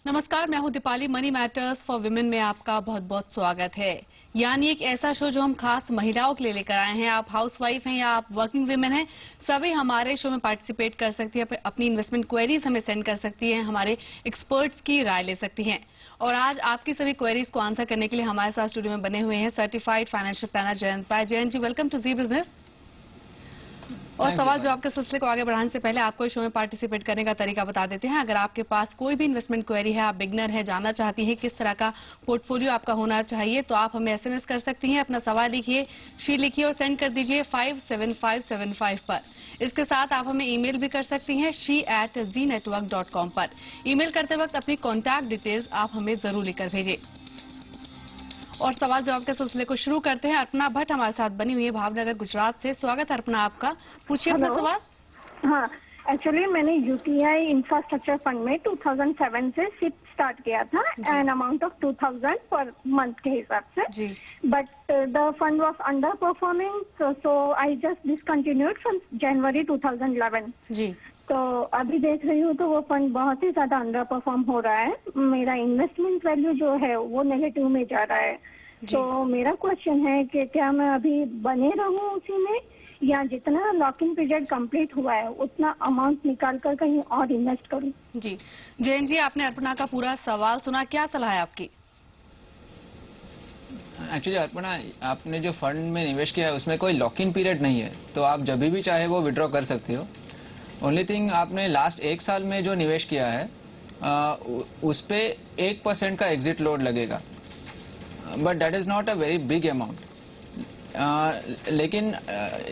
नमस्कार, मैं हूं Deepali. Money matters for women में आपका बहुत बहुत स्वागत है। यानी एक ऐसा शो जो हम खास महिलाओं के लिए लेकर आए हैं। आप हाउसवाइफ हैं या आप वर्किंग विमेन हैं, सभी हमारे शो में पार्टिसिपेट कर सकती है। अपनी इन्वेस्टमेंट क्वेरीज हमें सेंड कर सकती हैं, हमारे एक्सपर्ट्स की राय ले सकती हैं। और आज आपकी सभी क्वेरीज को आंसर करने के लिए हमारे साथ स्टूडियो में बने हुए हैं certified financial planner Jayant Pai. Jayant ji, welcome to Zee Business. और सवाल जवाब के सिलसिले को आगे बढ़ाने से पहले आपको इस शो में पार्टिसिपेट करने का तरीका बता देते हैं। अगर आपके पास कोई भी इन्वेस्टमेंट क्वेरी है, आप बिगनर है, जानना चाहती हैं किस तरह का पोर्टफोलियो आपका होना चाहिए, तो आप हमें एसएमएस कर सकती हैं। अपना सवाल लिखिए, शीट लिखिए और सेंड कर दीजिए 57575 पर। इसके साथ आप हमें ईमेल भी कर सकती हैं she@znetwork.com पर। ईमेल करते वक्त अपनी कॉन्टैक्ट डिटेल्स आप हमें जरूर लिखकर भेजिए। और सवाल जवाब के सिलसिले को शुरू करते हैं। अर्पणा भट्ट हमारे साथ बनी हुई है भावनगर गुजरात से। स्वागत है अर्पणा आपका, पूछिए अपना सवाल। हाँ, एक्चुअली मैंने यूटीआई इंफ्रास्ट्रक्चर फंड में 2007 से सिप स्टार्ट किया था an amount of 2000 per month के हिसाब से। But the fund was under performing, so I just discontinued from January 2011 जी। तो अभी देख रही हूँ तो वो फंड बहुत ही ज्यादा अंडर परफॉर्म हो रहा है। मेरा इन्वेस्टमेंट वैल्यू जो है वो नेगेटिव में जा रहा है। तो मेरा क्वेश्चन है कि क्या मैं अभी बने रहूँ उसी में, या जितना लॉक इन पीरियड कंप्लीट हुआ है उतना अमाउंट निकाल कर कहीं और इन्वेस्ट करूँ। जी जयंत जी, आपने अर्पणा का पूरा सवाल सुना, क्या सलाह है आपकी? एक्चुअली अर्पणा, आपने जो फंड में निवेश किया है उसमें कोई लॉक इन पीरियड नहीं है, तो आप जब भी चाहे वो विड्रॉ कर सकते हो। ओनली थिंग, आपने लास्ट 1 साल में जो निवेश किया है उस पे 1% का एग्जिट लोड लगेगा, but that is not a very big amount. लेकिन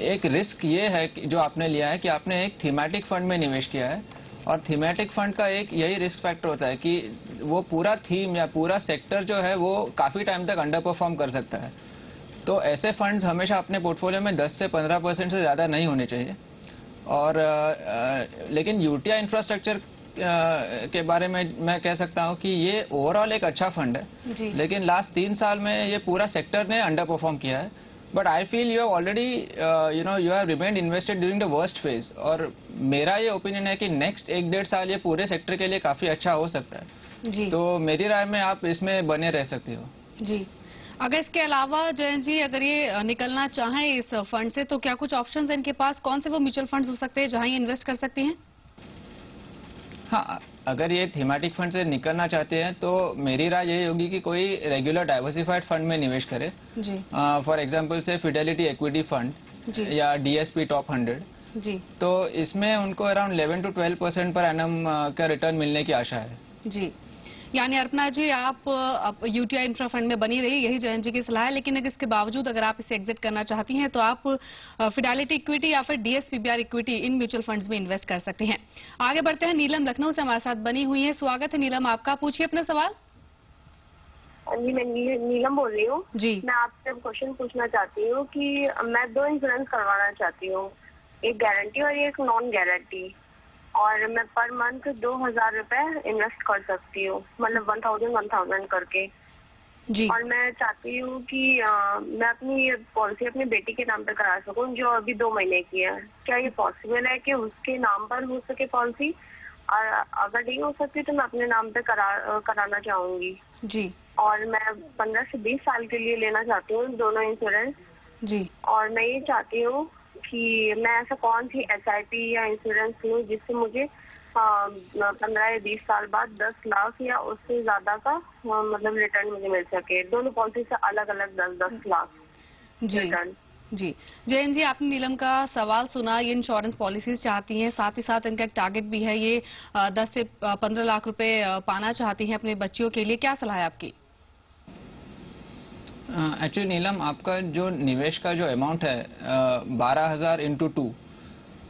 एक रिस्क ये है कि जो आपने लिया है कि आपने एक थीमेटिक फंड में निवेश किया है, और थीमेटिक फंड का एक यही रिस्क फैक्टर होता है कि वो पूरा थीम या पूरा सेक्टर जो है वो काफी टाइम तक अंडर परफॉर्म कर सकता है। तो ऐसे फंड्स हमेशा अपने पोर्टफोलियो में 10 से 15% से ज्यादा नहीं होने चाहिए। और लेकिन यूटीआई इंफ्रास्ट्रक्चर के बारे में मैं कह सकता हूं कि ये ओवरऑल एक अच्छा फंड है, लेकिन लास्ट 3 साल में ये पूरा सेक्टर ने अंडर परफॉर्म किया है। But I feel you have already you have remained invested during the worst phase, और मेरा ये ओपिनियन है कि नेक्स्ट 1-1.5 साल ये पूरे सेक्टर के लिए काफी अच्छा हो सकता है जी। तो मेरी राय में आप इसमें बने रह सकते हो जी। अगर इसके अलावा जयंत जी, अगर ये निकलना चाहें इस फंड से, तो क्या कुछ ऑप्शंस हैं इनके पास? कौन से वो म्यूचुअल फंड्स हो सकते हैं जहां ये इन्वेस्ट कर सकती हैं? हाँ, अगर ये थीमेटिक फंड से निकलना चाहते हैं तो मेरी राय यही होगी कि कोई रेगुलर डाइवर्सिफाइड फंड में निवेश करे। फॉर एग्जांपल से फिडेलिटी इक्विटी फंड या डीएसपी टॉप 100 जी। तो इसमें उनको अराउंड 11 to 12% पर एनम का रिटर्न मिलने की आशा है जी। यानी अर्पणा जी, आप यूटीआई इंफ्रा फंड में बनी रही, यही जयंत जी की सलाह है। लेकिन अगर इसके बावजूद अगर आप इसे एग्जिट करना चाहती हैं तो आप फिडेलिटी इक्विटी या फिर डीएसपीबीआर इक्विटी, इन म्यूचुअल फंड्स में इन्वेस्ट कर सकती हैं। आगे बढ़ते हैं, नीलम लखनऊ से हमारे साथ बनी हुई है। स्वागत है नीलम आपका, पूछिए अपना सवाल। जी, मैं नीलम बोल रही हूँ जी। मैं आपसे क्वेश्चन पूछना चाहती हूँ कि मैं 2 इंश्योरेंस करवाना चाहती हूँ, एक गारंटी और एक नॉन गारंटी, और मैं पर मंथ 2000 रुपए इन्वेस्ट कर सकती हूँ, मतलब 1000 करके जी। और मैं चाहती हूँ कि मैं अपनी पॉलिसी अपनी बेटी के नाम पे करा सकूँ जो अभी 2 महीने की है। क्या ये पॉसिबल है कि उसके नाम पर हो सके पॉलिसी? और अगर नहीं हो सकती तो मैं अपने नाम पे कराना चाहूंगी जी। और मैं 15 से 20 साल के लिए लेना चाहती हूँ दोनों इंश्योरेंस जी। और मैं ये चाहती हूँ कि मैं ऐसा कौन सी एसआईपी या इंश्योरेंस लूँ जिससे मुझे 15 या 20 साल बाद 10 लाख या उससे ज्यादा का मतलब रिटर्न मुझे मिल सके। दोनों पॉलिसी से अलग अलग 10-10 लाख जी रिटर्न जी। जयंत जी, आपने नीलम का सवाल सुना। ये इंश्योरेंस पॉलिसीज चाहती हैं, साथ ही साथ इनका एक टारगेट भी है, ये 10 से 15 लाख रुपए पाना चाहती हैं अपने बच्चियों के लिए। क्या सलाह है आपकी? एक्चुअली नीलम, आपका जो निवेश का जो अमाउंट है 12,000 × 2,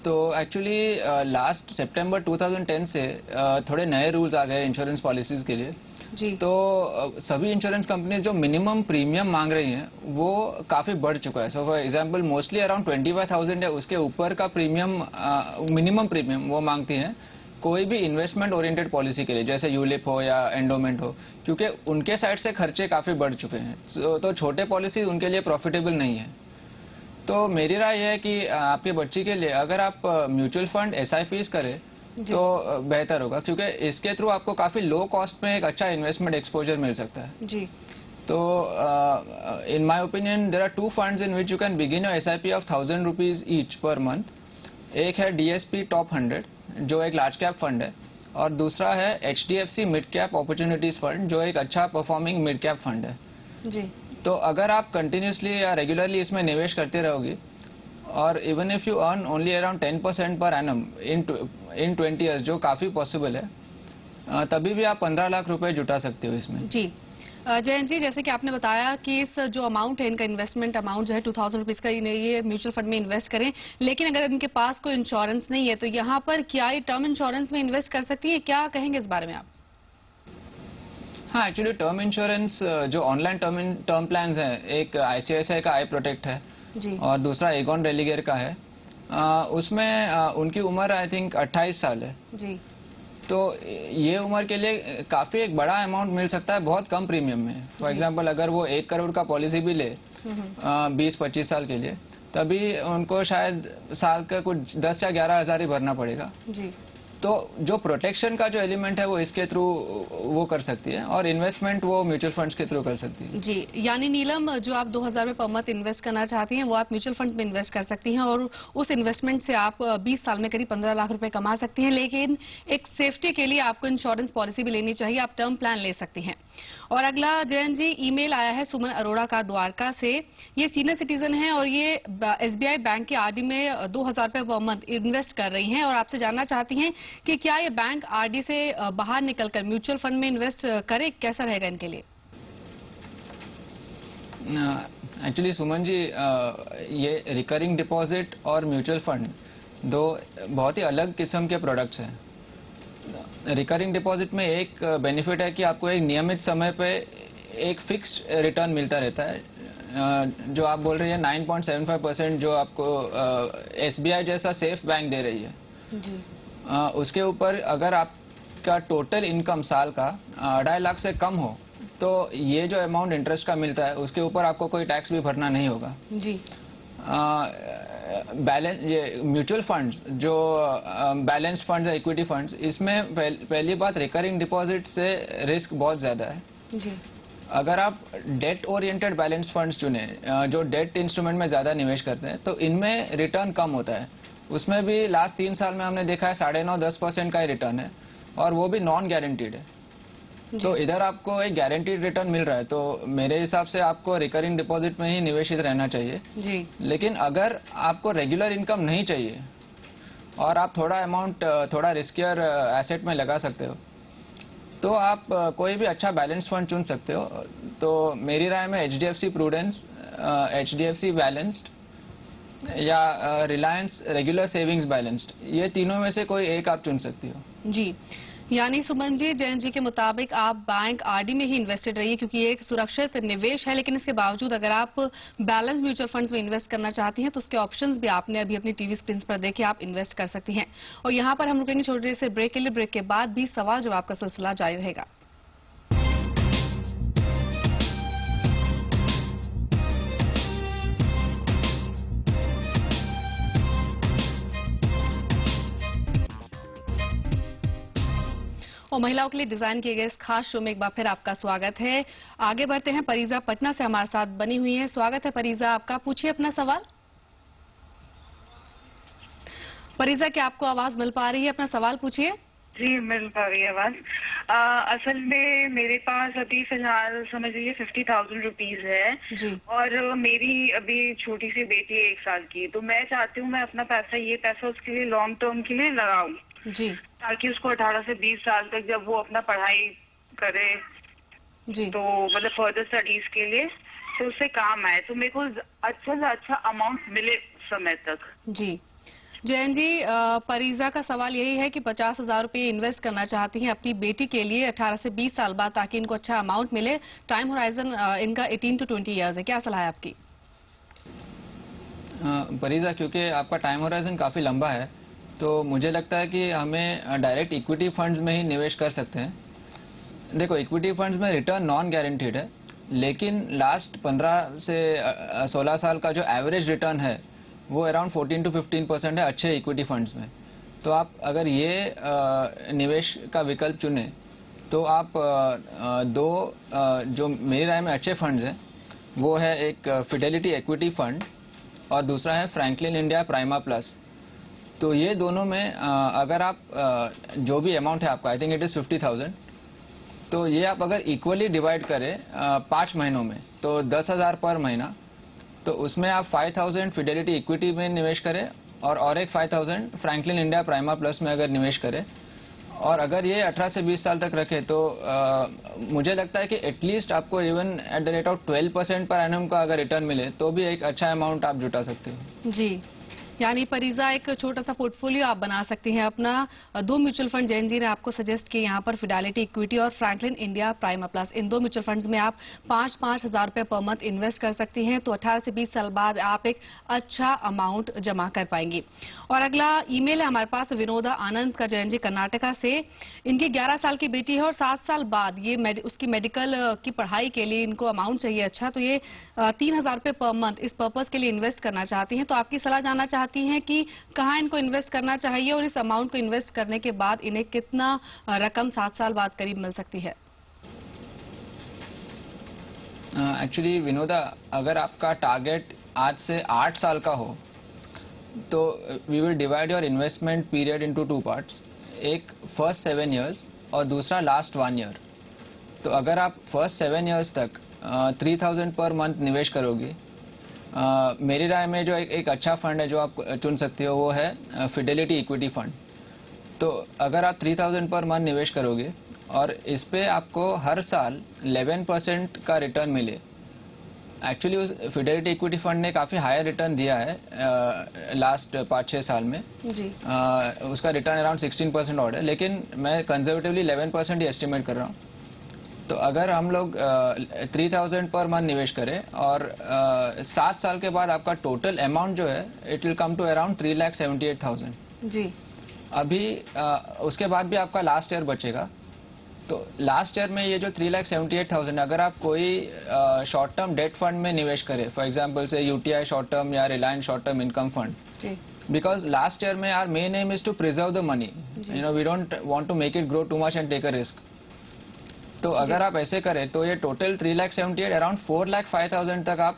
तो एक्चुअली लास्ट सितंबर 2010 से थोड़े नए रूल्स आ गए इंश्योरेंस पॉलिसीज के लिए जी। तो सभी इंश्योरेंस कंपनीज जो मिनिमम प्रीमियम मांग रही हैं वो काफी बढ़ चुका है। So for example mostly around 25,000 या उसके ऊपर का प्रीमियम, मिनिमम प्रीमियम वो मांगती हैं कोई भी इन्वेस्टमेंट ओरिएंटेड पॉलिसी के लिए, जैसे यूलिप हो या एंडोमेंट हो, क्योंकि उनके साइड से खर्चे काफी बढ़ चुके हैं। तो छोटे पॉलिसी उनके लिए प्रॉफिटेबल नहीं है। तो मेरी राय है कि आपके बच्ची के लिए अगर आप म्यूचुअल फंड एसआईपीज करें तो बेहतर होगा, क्योंकि इसके थ्रू आपको काफी लो कॉस्ट में एक अच्छा इन्वेस्टमेंट एक्सपोजर मिल सकता है जी। तो in my opinion there are two funds in which you can begin your SIP of 1000 rupees each per month. एक है डीएसपी टॉप 100 जो एक लार्ज कैप फंड है, और दूसरा है HDFC mid cap opportunities fund जो एक अच्छा परफॉर्मिंग मिड कैप फंड है जी। तो अगर आप कंटिन्यूसली या रेगुलरली इसमें निवेश करते रहोगे, और even if you earn only around 10% per annum in 20 years, जो काफी पॉसिबल है, तभी भी आप 15 लाख रुपए जुटा सकते हो इसमें। जी जयंत जी, जैसे कि आपने बताया कि इस जो अमाउंट है, इनका इन्वेस्टमेंट अमाउंट जो है 2000 रुपीज का, ये म्यूचुअल फंड में इन्वेस्ट करें, लेकिन अगर इनके पास कोई इंश्योरेंस नहीं है तो यहाँ पर क्या ये टर्म इंश्योरेंस में इन्वेस्ट कर सकती है? क्या कहेंगे इस बारे में आप? हाँ, एक्चुअली टर्म इंश्योरेंस जो ऑनलाइन टर्म प्लान है, एक आईसीआईसीआई का आई प्रोटेक्ट है जी। और दूसरा एगॉन रेलिगेयर का है, उसमें उनकी उम्र आई थिंक 28 साल है जी। तो ये उम्र के लिए काफी एक बड़ा अमाउंट मिल सकता है बहुत कम प्रीमियम में। फॉर एग्जांपल अगर वो 1 करोड़ का पॉलिसी भी ले 20-25 साल के लिए, तभी उनको शायद साल का कुछ 10 या 11 हजार ही भरना पड़ेगा जी। तो जो प्रोटेक्शन का जो एलिमेंट है वो इसके थ्रू वो कर सकती है, और इन्वेस्टमेंट वो म्यूचुअल फंड्स के थ्रू कर सकती है जी। यानी नीलम, जो आप 2000 रुपये पर मंथ इन्वेस्ट करना चाहती हैं वो आप म्यूचुअल फंड में इन्वेस्ट कर सकती हैं, और उस इन्वेस्टमेंट से आप 20 साल में करीब 15 लाख रुपए कमा सकती हैं। लेकिन एक सेफ्टी के लिए आपको इंश्योरेंस पॉलिसी भी लेनी चाहिए, आप टर्म प्लान ले सकती हैं। और अगला जयंत जी, ईमेल आया है सुमन अरोड़ा का द्वारका से। ये सीनियर सिटीजन हैं और ये एसबीआई बैंक के आरडी में 2000 रुपये पर मंथ इन्वेस्ट कर रही हैं, और आपसे जानना चाहती हैं कि क्या ये बैंक आरडी से बाहर निकलकर म्यूचुअल फंड में इन्वेस्ट करे, कैसा रहेगा इनके लिए? एक्चुअली सुमन जी, ये रिकरिंग डिपॉजिट और म्यूचुअल फंड दो बहुत ही अलग किस्म के प्रोडक्ट्स हैं। रिकरिंग डिपॉजिट में एक बेनिफिट है कि आपको एक नियमित समय पे एक फिक्स्ड रिटर्न मिलता रहता है, जो आप बोल रही है 9.75% जो आपको एसबीआई जैसा सेफ बैंक दे रही है जी। उसके ऊपर अगर आपका टोटल इनकम साल का 2.5 लाख से कम हो, तो ये जो अमाउंट इंटरेस्ट का मिलता है उसके ऊपर आपको कोई टैक्स भी भरना नहीं होगा जी। बैलेंस ये म्यूचुअल फंड्स जो बैलेंस फंड्स, इक्विटी फंड्स, इसमें पहली बात रिकरिंग डिपॉजिट से रिस्क बहुत ज्यादा है जी। अगर आप डेट ओरिएंटेड बैलेंस फंड्स चुने जो डेट इंस्ट्रूमेंट में ज्यादा निवेश करते हैं, तो इनमें रिटर्न कम होता है। उसमें भी लास्ट 3 साल में हमने देखा है 9.5-10% का ही रिटर्न है, और वो भी नॉन गारंटीड है। तो इधर आपको एक गारंटीड रिटर्न मिल रहा है, तो मेरे हिसाब से आपको रिकरिंग डिपॉजिट में ही निवेशित रहना चाहिए जी। लेकिन अगर आपको रेगुलर इनकम नहीं चाहिए और आप थोड़ा अमाउंट थोड़ा रिस्कियर एसेट में लगा सकते हो, तो आप कोई भी अच्छा बैलेंस फंड चुन सकते हो। तो मेरी राय में एचडीएफसी प्रूडेंस, एचडीएफसी बैलेंस्ड या रिलायंस रेगुलर सेविंग्स बैलेंस्ड, ये तीनों में से कोई एक आप चुन सकती हो जी। यानी सुमन जी, जयंत जी के मुताबिक आप बैंक आरडी में ही इन्वेस्टेड रहिए, क्योंकि ये एक सुरक्षित निवेश है। लेकिन इसके बावजूद अगर आप बैलेंस म्यूचुअल फंड्स में इन्वेस्ट करना चाहती हैं तो उसके ऑप्शंस भी आपने अभी अपनी टीवी स्क्रीन पर देखे, आप इन्वेस्ट कर सकती हैं। और यहाँ पर हम रुकेंगे छोटे से ब्रेक के लिए। ब्रेक के बाद भी सवाल जवाब का सिलसिला जारी रहेगा। और महिलाओं के लिए डिजाइन किए गए इस खास शो में एक बार फिर आपका स्वागत है। आगे बढ़ते हैं, परीजा पटना से हमारे साथ बनी हुई है। स्वागत है परीजा आपका, पूछिए अपना सवाल। परीजा, क्या आपको आवाज मिल पा रही है? अपना सवाल पूछिए। जी, मिल पा रही है आवाज। असल में मेरे पास अभी फिलहाल समझ लीजिए 50,000 रुपीज है जी। और मेरी अभी छोटी सी बेटी है 1 साल की, तो मैं चाहती हूँ मैं अपना पैसा उसके लिए लॉन्ग टर्म के लिए लगाऊं जी, ताकि उसको 18 से 20 साल तक जब वो अपना पढ़ाई करे जी, तो मतलब फर्दर स्टडीज के लिए तो उससे काम आए, तो मेरे को अच्छा से अच्छा अमाउंट मिले समय तक जी। जयंत जी, परीजा का सवाल यही है कि 50,000 रुपये इन्वेस्ट करना चाहती हैं अपनी बेटी के लिए 18 से 20 साल बाद, ताकि इनको अच्छा अमाउंट मिले। टाइम होराइजन इनका 18 to 20 ईयर्स है। क्या सलाह है आपकी? परीजा, क्योंकि आपका टाइम होराइजन काफी लंबा है, तो मुझे लगता है कि हमें डायरेक्ट इक्विटी फंड्स में ही निवेश कर सकते हैं। देखो, इक्विटी फंड्स में रिटर्न नॉन गारंटीड है, लेकिन लास्ट 15 से 16 साल का जो एवरेज रिटर्न है वो अराउंड 14 to 15% है अच्छे इक्विटी फंड्स में। तो आप अगर ये निवेश का विकल्प चुने तो आप दो जो मेरी राय में अच्छे फंड्स हैं वो है एक फिडेलिटी इक्विटी फंड और दूसरा है फ्रैंकलिन इंडिया प्राइमा प्लस। तो ये दोनों में अगर आप जो भी अमाउंट है आपका, आई थिंक इट इज 50,000, तो ये आप अगर इक्वली डिवाइड करें 5 महीनों में तो 10,000 पर महीना, तो उसमें आप 5,000 फिडेलिटी इक्विटी में निवेश करें और एक 5,000 फ्रैंकलिन इंडिया प्राइमा प्लस में अगर निवेश करें, और अगर ये 18 से 20 साल तक रखे तो मुझे लगता है कि एटलीस्ट आपको even at the rate of 12% per annum का अगर रिटर्न मिले तो भी एक अच्छा अमाउंट आप जुटा सकते हो। जी, यानी परिजा एक छोटा सा पोर्टफोलियो आप बना सकती हैं अपना। 2 म्यूचुअल फंड जैन जी ने आपको सजेस्ट किए यहाँ पर, फिडेलिटी इक्विटी और फ्रैंकलिन इंडिया प्राइमा प्लस। इन 2 म्यूचुअल फंड्स में आप 5-5 हजार रुपए पर मंथ इन्वेस्ट कर सकती हैं, तो 18 से 20 साल बाद आप एक अच्छा अमाउंट जमा कर पाएंगी। और अगला ईमेल है हमारे पास विनोदा आनंद का, जैन जी कर्नाटका से। इनकी 11 साल की बेटी है और 7 साल बाद ये उसकी मेडिकल की पढ़ाई के लिए इनको अमाउंट चाहिए अच्छा, तो ये 3,000 रुपए पर मंथ इस पर्पज के लिए इन्वेस्ट करना चाहती हैं। तो आपकी सलाह जानना चाहती हैं कि कहां इनको इन्वेस्ट करना चाहिए और इस अमाउंट को इन्वेस्ट करने के बाद इन्हें कितना रकम 7 साल बाद करीब मिल सकती है? एक्चुअली विनोदा, अगर आपका टारगेट आज से 8 साल का हो तो we will divide your investment period into 2 parts, एक फर्स्ट 7 इयर्स और दूसरा लास्ट 1 ईयर। तो अगर आप फर्स्ट 7 इयर्स तक 3,000 पर मंथ निवेश करोगे, मेरी राय में जो एक अच्छा फंड है जो आप चुन सकते हो वो है फिडेलिटी इक्विटी फंड। तो अगर आप 3,000 पर मंथ निवेश करोगे और इस पे आपको हर साल 11% का रिटर्न मिले, एक्चुअली उस फिडेलिटी इक्विटी फंड ने काफ़ी हायर रिटर्न दिया है लास्ट 5-6 साल में जी। उसका रिटर्न अराउंड 16% और है, लेकिन मैं कंजर्वेटिवली 11% ही एस्टिमेट कर रहा हूँ। तो अगर हम लोग 3,000 पर मंथ निवेश करें और 7 साल के बाद आपका टोटल अमाउंट जो है it will come to around 3,78,000 जी। अभी उसके बाद भी आपका लास्ट ईयर बचेगा। तो लास्ट ईयर में ये जो 3,78,000 अगर आप कोई शॉर्ट टर्म डेट फंड में निवेश करें, फॉर एग्जांपल से यूटीआई शॉर्ट टर्म या Reliance short term income fund, because last year में our main aim is to preserve the money, you know, we don't want to make it grow too much and take a risk. तो अगर आप ऐसे करें तो ये total 3,78,000 around 4,05,000 तक आप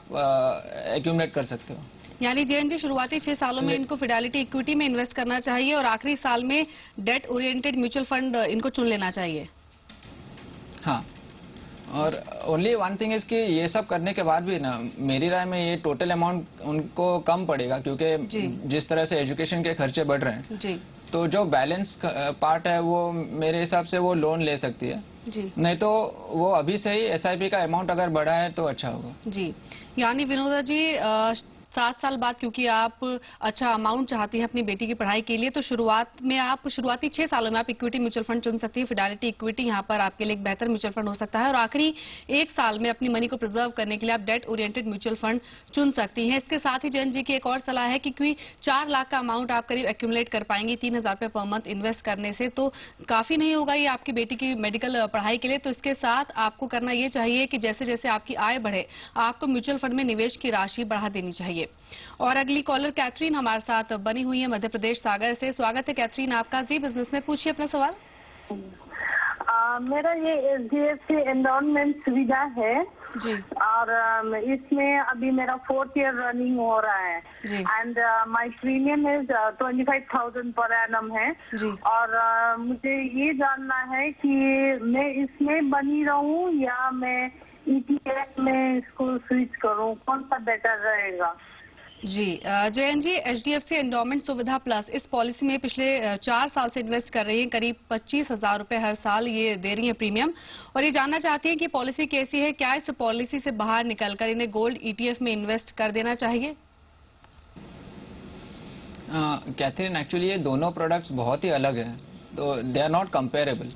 एक्यूमुलेट कर सकते हो। यानी जैन जी शुरुआती 6 सालों में इनको फिडेलिटी इक्विटी में इन्वेस्ट करना चाहिए और आखिरी साल में डेट ओरिएंटेड म्यूचुअल फंड इनको चुन लेना चाहिए। हाँ, और ओनली वन थिंग इज कि ये सब करने के बाद भी ना मेरी राय में ये टोटल अमाउंट उनको कम पड़ेगा, क्योंकि जिस तरह से एजुकेशन के खर्चे बढ़ रहे हैं जी, तो जो बैलेंस पार्ट है वो मेरे हिसाब से वो लोन ले सकती है जी। नहीं तो वो अभी से ही एसआईपी का अमाउंट अगर बढ़ा है तो अच्छा होगा। जी, यानी विनोदा जी 7 साल बाद क्योंकि आप अच्छा अमाउंट चाहती हैं अपनी बेटी की पढ़ाई के लिए, तो शुरुआत में आप शुरुआती 6 सालों में आप इक्विटी म्यूचुअल फंड चुन सकती है। फिडेलिटी इक्विटी यहाँ पर आपके लिए एक बेहतर म्यूचुअल फंड हो सकता है और आखिरी 1 साल में अपनी मनी को प्रिजर्व करने के लिए आप डेट ओरिएंटेड म्यूचुअल फंड चुन सकती हैं। इसके साथ ही जैन जी की एक और सलाह है कि क्योंकि 4 लाख का अमाउंट आप करीब एक्यूमुलेट कर पाएंगी 3,000 रुपए पर मंथ इन्वेस्ट करने से, तो काफी नहीं होगा ये आपकी बेटी की मेडिकल पढ़ाई के लिए। तो इसके साथ आपको करना ये चाहिए कि जैसे जैसे आपकी आय बढ़े आपको म्यूचुअल फंड में निवेश की राशि बढ़ा देनी चाहिए। और अगली कॉलर कैथरीन हमारे साथ बनी हुई है मध्य प्रदेश सागर से। स्वागत है कैथरीन आपका, जी बिजनेस में पूछिए अपना सवाल। मेरा ये एचडीएफसी एंडोमेंट सुविधा है जी, और इसमें अभी मेरा 4th ईयर रनिंग हो रहा है and my premium is 25,000 per annum है जी। और मुझे ये जानना है कि मैं इसमें बनी रहूं या मैं ईटीएफ में इसको स्विच करूं, कौन सा बेटर रहेगा? जी जयन जी, एचडीएफसी एंडोमेंट सुविधा प्लस इस पॉलिसी में पिछले 4 साल से इन्वेस्ट कर रही हैं, करीब 25,000 रुपए हर साल ये दे रही हैं प्रीमियम, और ये जानना चाहती हैं कि पॉलिसी कैसी है, क्या इस पॉलिसी से बाहर निकलकर इन्हें गोल्ड ईटीएफ में इन्वेस्ट कर देना चाहिए? कैथरीन, एक्चुअली ये दोनों प्रोडक्ट्स बहुत ही अलग हैं, तो दे आर नॉट कंपेरेबल।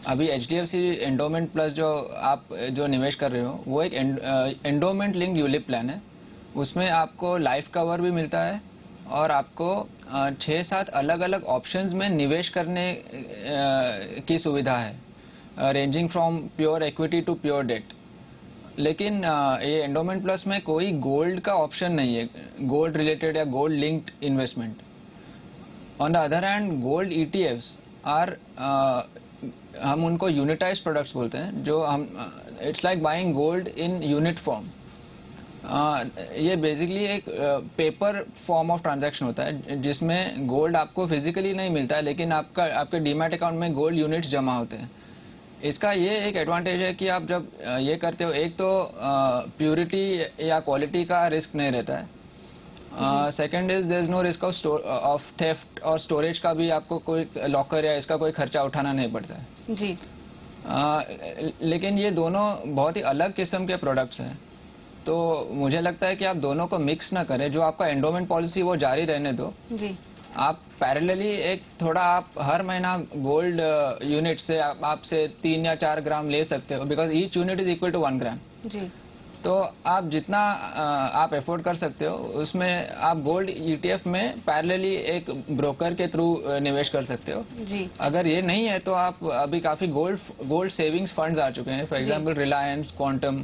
अभी एचडीएफसी एंडोमेंट प्लस जो निवेश कर रहे हो वो एक एंडोमेंट लिंक्ड यूलिप प्लान है। उसमें आपको लाइफ कवर भी मिलता है और आपको 6-7 अलग अलग ऑप्शंस में निवेश करने की सुविधा है, ranging from pure equity to pure debt. लेकिन ये एंडोमेंट प्लस में कोई गोल्ड का ऑप्शन नहीं है, गोल्ड रिलेटेड या gold linked investment. On the other hand gold ETFs are, हम उनको यूनिटाइज प्रोडक्ट्स बोलते हैं, जो हम it's like buying gold in unit form. ये बेसिकली एक पेपर फॉर्म ऑफ ट्रांजैक्शन होता है जिसमें गोल्ड आपको फिजिकली नहीं मिलता है, लेकिन आपके डीमैट अकाउंट में गोल्ड यूनिट्स जमा होते हैं। इसका ये एक एडवांटेज है कि आप जब ये करते हो, एक तो प्योरिटी या क्वालिटी का रिस्क नहीं रहता है, second is there is no risk of theft, और स्टोरेज का भी आपको कोई लॉकर या इसका कोई खर्चा उठाना नहीं पड़ता है जी। लेकिन ये दोनों बहुत ही अलग किस्म के प्रोडक्ट्स हैं, तो मुझे लगता है कि आप दोनों को मिक्स ना करें। जो आपका एंडोमेंट पॉलिसी वो जारी रहने दो जी। आप पैरेलली एक थोड़ा आप हर महीना गोल्ड यूनिट से आपसे 3 या 4 ग्राम ले सकते हो, because each unit is equal to 1 gram जी। तो आप जितना आप एफोर्ड कर सकते हो उसमें आप गोल्ड ETF में पैरेलली एक ब्रोकर के थ्रू निवेश कर सकते हो जी। अगर ये नहीं है तो आप अभी काफी गोल्ड सेविंग्स फंड्स आ चुके हैं, for example Reliance, quantum,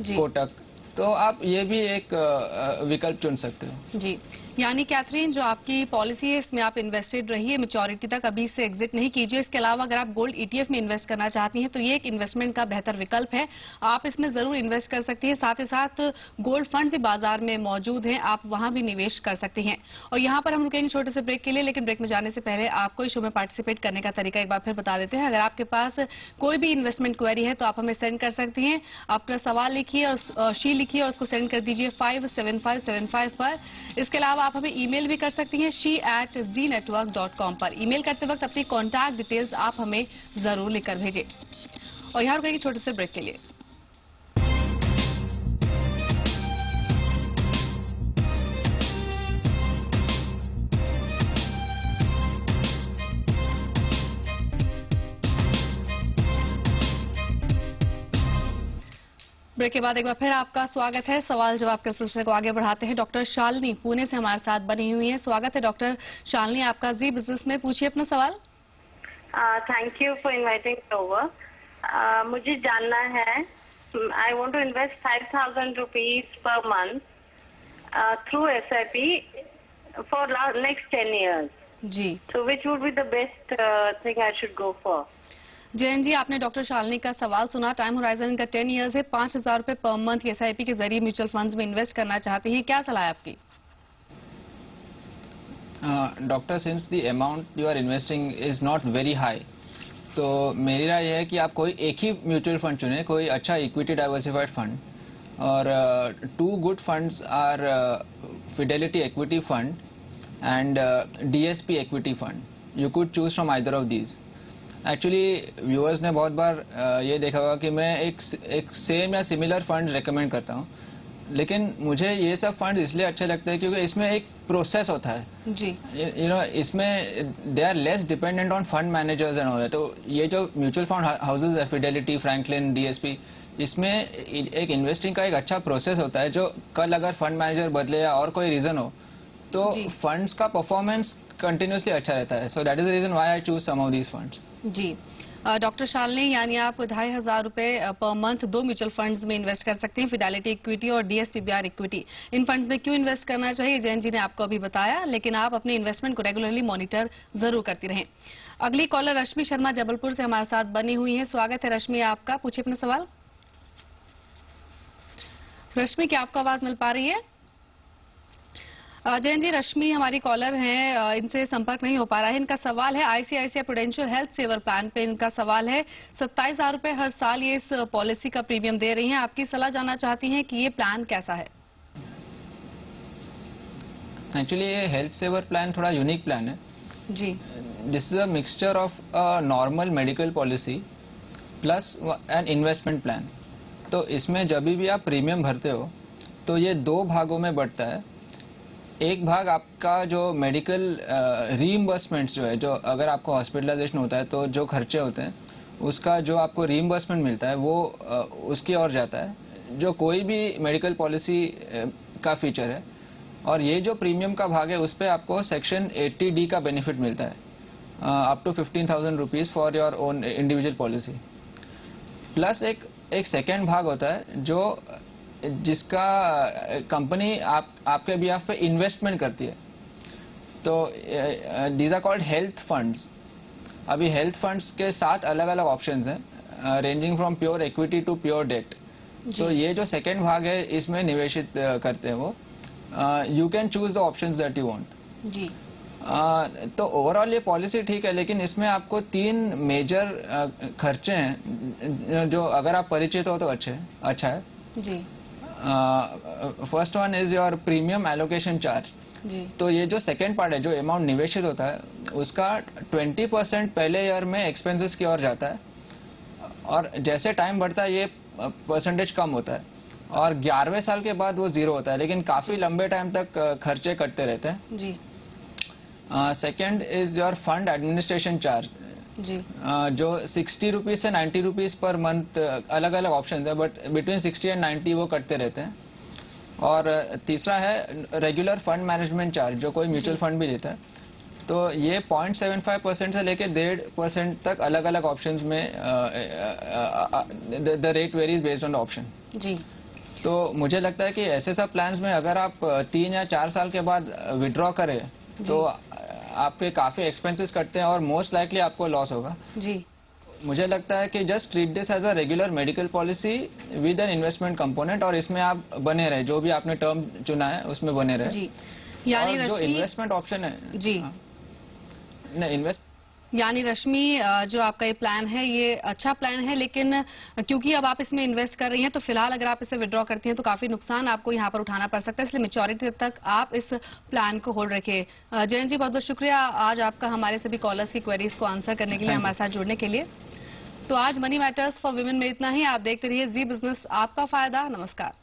Kotak, तो आप ये भी एक विकल्प चुन सकते हो जी। यानी कैथरीन, जो आपकी पॉलिसी है इसमें आप इन्वेस्टेड रहिए मैच्योरिटी तक, अभी से एग्जिट नहीं कीजिए। इसके अलावा अगर आप गोल्ड ETF में इन्वेस्ट करना चाहती हैं तो ये एक इन्वेस्टमेंट का बेहतर विकल्प है, आप इसमें जरूर इन्वेस्ट कर सकती हैं। साथ ही साथ गोल्ड फंड भी बाजार में मौजूद हैं, आप वहां भी निवेश कर सकती हैं। और यहाँ पर हम रुकेंगे छोटे से ब्रेक के लिए, लेकिन ब्रेक में जाने से पहले आपको इस शो में पार्टिसिपेट करने का तरीका एक बार फिर बता देते हैं। अगर आपके पास कोई भी इन्वेस्टमेंट क्वेरी है तो आप हमें सेंड कर सकती हैं। अपना सवाल लिखिए और शी लिखिए और उसको सेंड कर दीजिए 57575 पर। इसके अलावा आप हमें ईमेल भी कर सकती हैं she@zenetwork.com पर। ईमेल करते वक्त अपनी कॉन्टैक्ट डिटेल्स आप हमें जरूर लिखकर भेजें। और यहाँ रुकेंगे छोटे से ब्रेक के लिए। ब्रेक के बाद एक बार फिर आपका स्वागत है। सवाल जवाब के सिलसिले को आगे बढ़ाते हैं। डॉक्टर शालिनी पुणे से हमारे साथ बनी हुई है। स्वागत है डॉक्टर शालिनी आपका जी बिजनेस में। पूछिए अपना सवाल। Thank you for inviting over. मुझे जानना है, I want to invest 5,000 rupees per month through SIP for next 10 years जी। So which would be the best thing I should go for? Jain ji, आपने डॉक्टर शालिनी का सवाल सुना। टाइम होराइजन का 10 years है। 5,000 रुपए पर मंथ SIP के जरिए म्यूचुअल फंड्स में इन्वेस्ट करना चाहती हैं, क्या सलाह है आपकी? Doctor, since the amount you are investing is not very high, तो मेरी राय है कि आप कोई एक ही म्यूचुअल फंड चुने, कोई अच्छा इक्विटी डाइवर्सिफाइड फंड। और 2 good funds are Fidelity equity fund and DSP equity fund. You could choose from either of these. Actually viewers ने बहुत बार ये देखा होगा कि मैं एक सेम या सिमिलर फंड रेकमेंड करता हूँ, लेकिन मुझे ये सब फंड इसलिए अच्छे लगते हैं क्योंकि इसमें एक प्रोसेस होता है जी। यू नो, इसमें they are less dependent on fund managers and all. तो ये जो म्यूचुअल फंड हाउसेज है, फिडेलिटी, फ्रैंकलिन, DSP, इसमें एक इन्वेस्टिंग का एक अच्छा प्रोसेस होता है, जो कल अगर फंड मैनेजर बदले या और कोई रीजन हो तो फंड्स का परफॉर्मेंस कंटिन्यूसली अच्छा रहता है। So that is the reason why I choose some of these funds. जी। डॉक्टर शालिनी, यानी आप 2,500 रुपए पर मंथ 2 म्यूचुअल फंड्स में इन्वेस्ट कर सकते हैं, फिडेलिटी इक्विटी और DSPBR इक्विटी। इन फंड्स में क्यों इन्वेस्ट करना चाहिए जैन जी ने आपको अभी बताया, लेकिन आप अपने इन्वेस्टमेंट को रेगुलरली मॉनिटर जरूर करती रहें। अगली कॉलर रश्मि शर्मा जबलपुर से हमारे साथ बनी हुई है। स्वागत है रश्मि आपका, पूछिए अपना सवाल। रश्मि, क्या आपको आवाज मिल पा रही है? जैन जी, रश्मि हमारी कॉलर हैं, इनसे संपर्क नहीं हो पा रहा है। इनका सवाल है ICICI Prudential health saver plan पे। इनका सवाल है 27,000 रुपए हर साल ये इस पॉलिसी का प्रीमियम दे रही हैं। आपकी सलाह जानना चाहती हैं कि ये प्लान कैसा है? एक्चुअली ये हेल्थ सेवर प्लान थोड़ा यूनिक प्लान है जी। This is a mixture of a normal medical policy plus an investment plan. तो इसमें जब भी आप प्रीमियम भरते हो तो ये 2 भागों में बढ़ता है। एक भाग आपका जो मेडिकल रीइंबर्समेंट जो है, जो अगर आपको हॉस्पिटलाइजेशन होता है तो जो खर्चे होते हैं उसका जो आपको रीइंबर्समेंट मिलता है वो उसकी ओर जाता है, जो कोई भी मेडिकल पॉलिसी का फीचर है। और ये जो प्रीमियम का भाग है उस पर आपको सेक्शन 80D का बेनिफिट मिलता है, up to 15,000 rupees for your own individual policy. Plus एक सेकेंड भाग होता है जो जिसका कंपनी आपके बिहाफ पे इन्वेस्टमेंट करती है। तो these are called health funds. अभी हेल्थ फंड्स के 7 अलग अलग ऑप्शंस हैं, ranging from pure equity to pure debt. तो ये जो सेकेंड भाग है इसमें निवेशित करते हैं वो। You can choose the options that you want जी। तो ओवरऑल ये पॉलिसी ठीक है, लेकिन इसमें आपको 3 मेजर खर्चे हैं जो अगर आप परिचित हो तो अच्छा है जी। First one is your premium allocation charge जी। तो ये जो सेकेंड पार्ट है, जो अमाउंट निवेशित होता है, उसका 20% पहले ईयर में एक्सपेंसेस की ओर जाता है, और जैसे टाइम बढ़ता है ये परसेंटेज कम होता है, और 11वें साल के बाद वो 0 होता है, लेकिन काफी लंबे टाइम तक खर्चे कटते रहते हैं जी। Second is your fund administration charge जी। जो 60 रुपीज से 90 रुपीज पर मंथ, अलग अलग ऑप्शन है, बट बिटवीन 60 एंड 90 वो कटते रहते हैं। और तीसरा है रेगुलर फंड मैनेजमेंट चार्ज, जो कोई म्यूचुअल फंड भी देता है। तो ये 0.75% से लेके 1.5% तक अलग अलग ऑप्शंस में the rate varies based on the option जी। तो मुझे लगता है कि ऐसे सब प्लान्स में अगर आप 3 या 4 साल के बाद विड्रॉ करें तो आपके काफी एक्सपेंसेस कटते हैं और मोस्ट लाइकली आपको लॉस होगा जी। मुझे लगता है कि just treat this as a regular medical policy with an investment component, और इसमें आप बने रहे, जो भी आपने टर्म चुना है उसमें बने रहे जी। यानी जो इन्वेस्टमेंट ऑप्शन है जी, यानी रश्मि, जो आपका ये प्लान है ये अच्छा प्लान है, लेकिन क्योंकि अब आप इसमें इन्वेस्ट कर रही हैं तो फिलहाल अगर आप इसे विड्रॉ करती हैं तो काफी नुकसान आपको यहाँ पर उठाना पड़ सकता है, इसलिए मैच्योरिटी तक आप इस प्लान को होल्ड रखिए। जयंत जी, बहुत बहुत शुक्रिया आज आपका हमारे सभी कॉलर्स की क्वेरीज को आंसर करने के लिए, हमारे साथ जुड़ने के लिए। तो आज मनी मैटर्स फॉर विमेन में इतना ही। आप देखते रहिए जी बिजनेस, आपका फायदा। नमस्कार।